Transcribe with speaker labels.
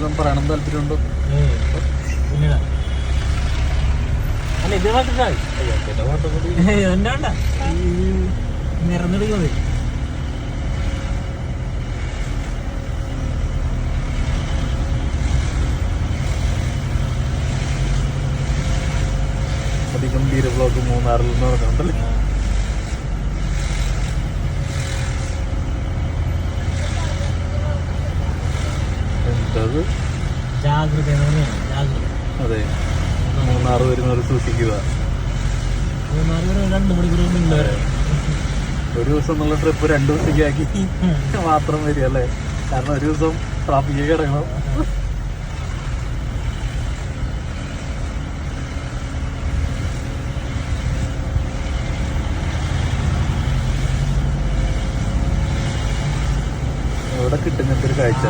Speaker 1: വല്ലതും പറയണം താല്പര്യമുണ്ടോ?
Speaker 2: നിറഞ്ഞെടുക്കുന്നത്
Speaker 1: അതിഗംഭീര ബ്ലോഗ് മൂന്നാറിൽ നിന്ന് നടക്കുന്നുണ്ടല്ലേ? എന്തത്?
Speaker 2: ജാഗ്രത
Speaker 1: അതെ, മൂന്നാർ വരുന്നവർ സൂക്ഷിക്കുക.
Speaker 2: 2 മണിക്കൂർ
Speaker 1: ഒരു ദിവസം എന്നുള്ള ട്രിപ്പ് 2 ദിവസത്തേക്ക് ആക്കി മാത്രം വരിക അല്ലേ? കാരണം ഒരു ദിവസം ട്രാഫിക്ക് കിടക്കണം. എവിടെ കിട്ടും ഇങ്ങനത്തെ ഒരു കാഴ്ച?